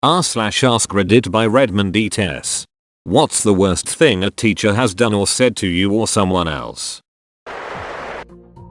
r/AskReddit by Redmond ETS. What's the worst thing a teacher has done or said to you or someone else?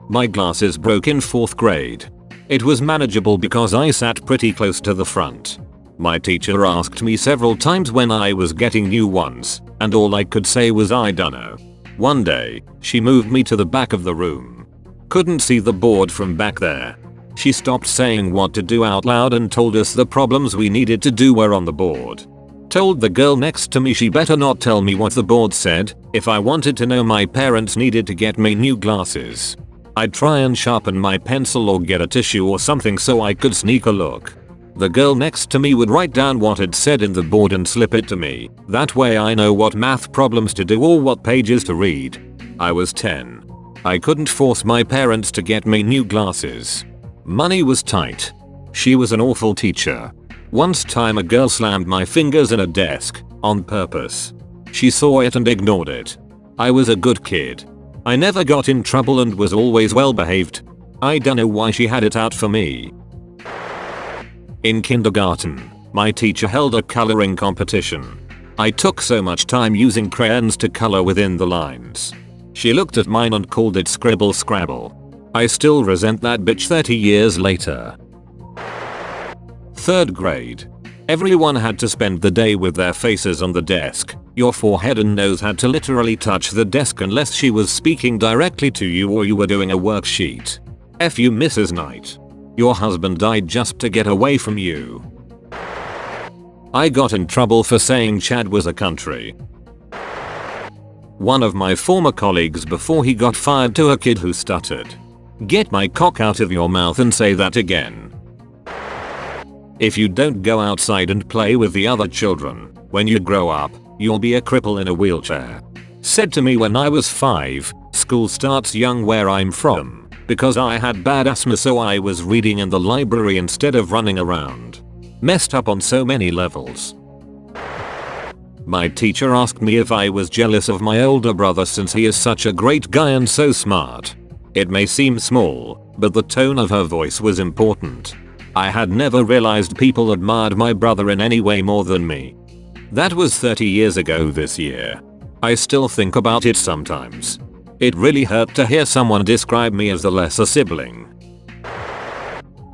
My glasses broke in 4th grade. It was manageable because I sat pretty close to the front. My teacher asked me several times when I was getting new ones, and all I could say was I dunno. One day, she moved me to the back of the room. Couldn't see the board from back there. She stopped saying what to do out loud and told us the problems we needed to do were on the board. Told the girl next to me she better not tell me what the board said if I wanted to know my parents needed to get me new glasses. I'd try and sharpen my pencil or get a tissue or something so I could sneak a look. The girl next to me would write down what it said in the board and slip it to me. That way I know what math problems to do or what pages to read. I was 10. I couldn't force my parents to get me new glasses. Money was tight. She was an awful teacher. Once time a girl slammed my fingers in a desk, on purpose. She saw it and ignored it. I was a good kid. I never got in trouble and was always well behaved. I don't know why she had it out for me. In kindergarten, my teacher held a coloring competition. I took so much time using crayons to color within the lines. She looked at mine and called it scribble scrabble. I still resent that bitch 30 years later. 3rd grade. Everyone had to spend the day with their faces on the desk. Your forehead and nose had to literally touch the desk unless she was speaking directly to you or you were doing a worksheet. F you Mrs. Knight. Your husband died just to get away from you. I got in trouble for saying Chad was a country. One of my former colleagues before he got fired to a kid who stuttered. Get my cock out of your mouth and say that again. If you don't go outside and play with the other children, when you grow up, you'll be a cripple in a wheelchair. Said to me when I was 5, school starts young where I'm from, because I had bad asthma so I was reading in the library instead of running around. Messed up on so many levels. My teacher asked me if I was jealous of my older brother since he is such a great guy and so smart. It may seem small, but the tone of her voice was important. I had never realized people admired my brother in any way more than me. That was 30 years ago this year. I still think about it sometimes. It really hurt to hear someone describe me as the lesser sibling.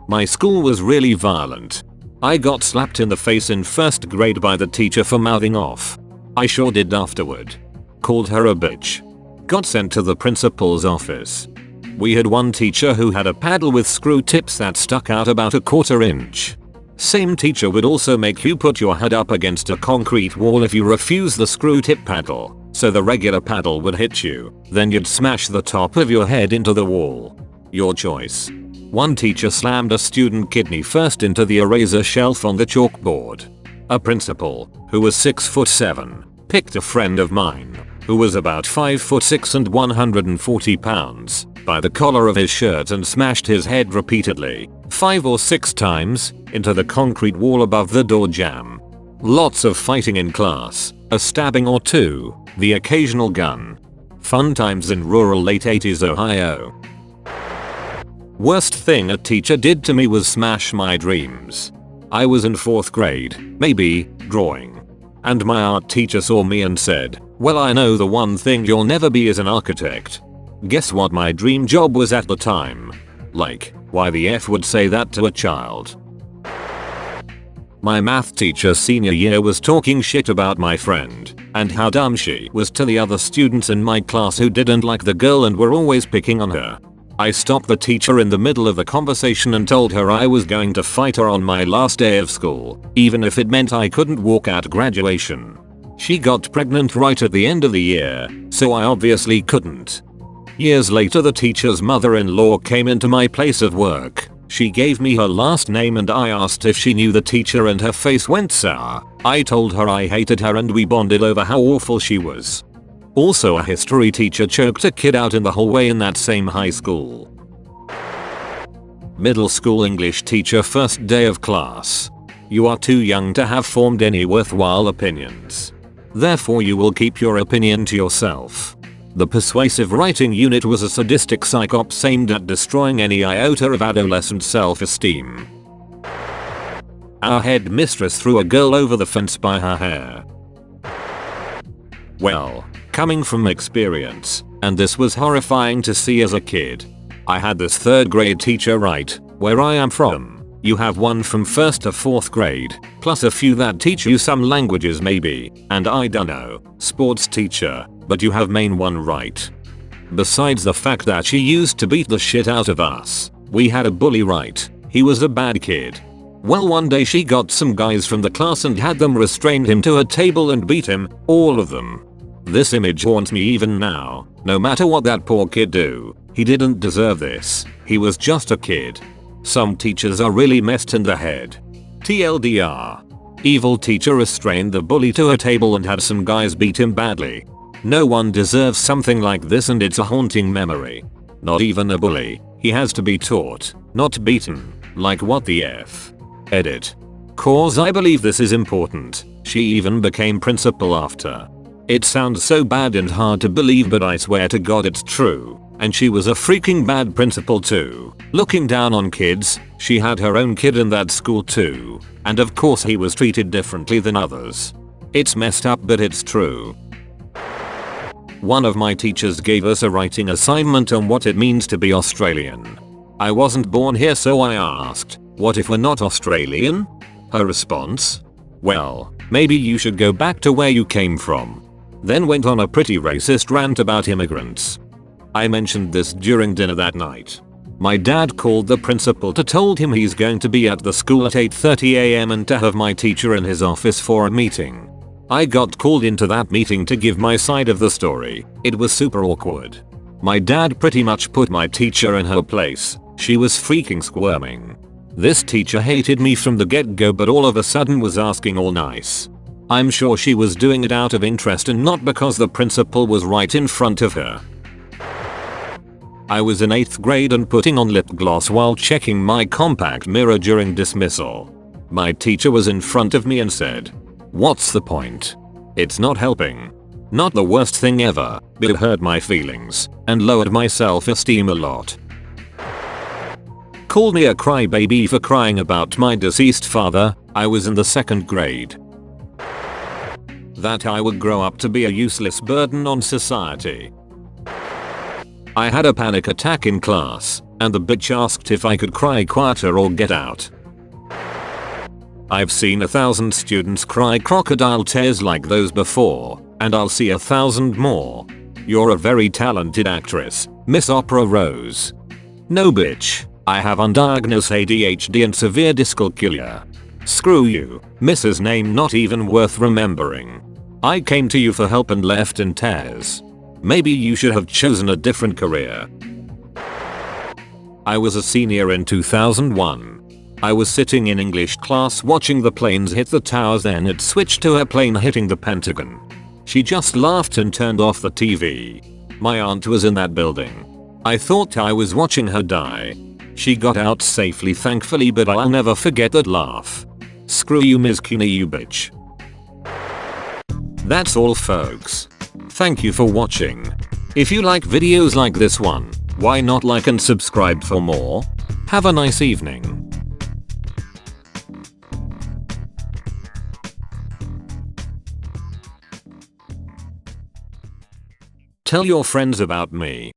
My school was really violent. I got slapped in the face in 1st grade by the teacher for mouthing off. I sure did afterward. Called her a bitch. Got sent to the principal's office. We had one teacher who had a paddle with screw tips that stuck out about a 1/4 inch. Same teacher would also make you put your head up against a concrete wall if you refuse the screw tip paddle, so the regular paddle would hit you, then you'd smash the top of your head into the wall. Your choice. One teacher slammed a student kidney first into the eraser shelf on the chalkboard. A principal, who was 6'7", picked a friend of mine, who was about 5'6" and 140 pounds, by the collar of his shirt and smashed his head repeatedly, 5 or 6 times, into the concrete wall above the door jamb. Lots of fighting in class, a stabbing or two, the occasional gun. Fun times in rural late 80s Ohio. Worst thing a teacher did to me was smash my dreams. I was in 4th grade, maybe, drawing. And my art teacher saw me and said, "Well, I know the one thing you'll never be is an architect." Guess what my dream job was at the time? Like, why the F would say that to a child? My math teacher senior year was talking shit about my friend, and how dumb she was to the other students in my class who didn't like the girl and were always picking on her. I stopped the teacher in the middle of the conversation and told her I was going to fight her on my last day of school, even if it meant I couldn't walk at graduation. She got pregnant right at the end of the year, so I obviously couldn't. Years later the teacher's mother-in-law came into my place of work. She gave me her last name and I asked if she knew the teacher and her face went sour. I told her I hated her and we bonded over how awful she was. Also a history teacher choked a kid out in the hallway in that same high school. Middle school English teacher first day of class. You are too young to have formed any worthwhile opinions. Therefore you will keep your opinion to yourself. The persuasive writing unit was a sadistic psychops aimed at destroying any iota of adolescent self-esteem. Our headmistress threw a girl over the fence by her hair. Well, coming from experience, and this was horrifying to see as a kid. I had this 3rd grade teacher right where I am from. You have one from 1st to 4th grade, plus a few that teach you some languages maybe, and I dunno, sports teacher, but you have main one right. Besides the fact that she used to beat the shit out of us, we had a bully right. He was a bad kid. Well, one day she got some guys from the class and had them restrain him to a table and beat him, all of them. This image haunts me even now. No matter what that poor kid do, he didn't deserve this. He was just a kid. Some teachers are really messed in the head. TLDR. Evil teacher restrained the bully to a table and had some guys beat him badly. No one deserves something like this, and it's a haunting memory. Not even a bully. He has to be taught, not beaten. Like what the F? Edit. Cause I believe this is important. She even became principal after. It sounds so bad and hard to believe, but I swear to God it's true. And she was a freaking bad principal too. Looking down on kids, she had her own kid in that school too. And of course he was treated differently than others. It's messed up, but it's true. One of my teachers gave us a writing assignment on what it means to be Australian. I wasn't born here, so I asked, what if we're not Australian? Her response? Well, maybe you should go back to where you came from. Then went on a pretty racist rant about immigrants. I mentioned this during dinner that night. My dad called the principal to told him he's going to be at the school at 8:30 am and to have my teacher in his office for a meeting. I got called into that meeting to give my side of the story. It was super awkward. My dad pretty much put my teacher in her place. She was freaking squirming. This teacher hated me from the get-go, but all of a sudden was asking all nice. I'm sure she was doing it out of interest and not because the principal was right in front of her. I was in 8th grade and putting on lip gloss while checking my compact mirror during dismissal. My teacher was in front of me and said, "What's the point? It's not helping." Not the worst thing ever, but it hurt my feelings and lowered my self-esteem a lot. Called me a crybaby for crying about my deceased father. I was in the 2nd grade. That I would grow up to be a useless burden on society. I had a panic attack in class, and the bitch asked if I could cry quieter or get out. I've seen 1,000 students cry crocodile tears like those before, and I'll see 1,000 more. You're a very talented actress, Miss Opera Rose. No bitch, I have undiagnosed ADHD and severe dyscalculia. Screw you, Mrs. Name not even worth remembering. I came to you for help and left in tears. Maybe you should have chosen a different career. I was a senior in 2001. I was sitting in English class watching the planes hit the towers, then it switched to a plane hitting the Pentagon. She just laughed and turned off the TV. My aunt was in that building. I thought I was watching her die. She got out safely thankfully, but I'll never forget that laugh. Screw you, Ms. Cuny, you bitch. That's all folks. Thank you for watching. If you like videos like this one, why not like and subscribe for more? Have a nice evening. Tell your friends about me.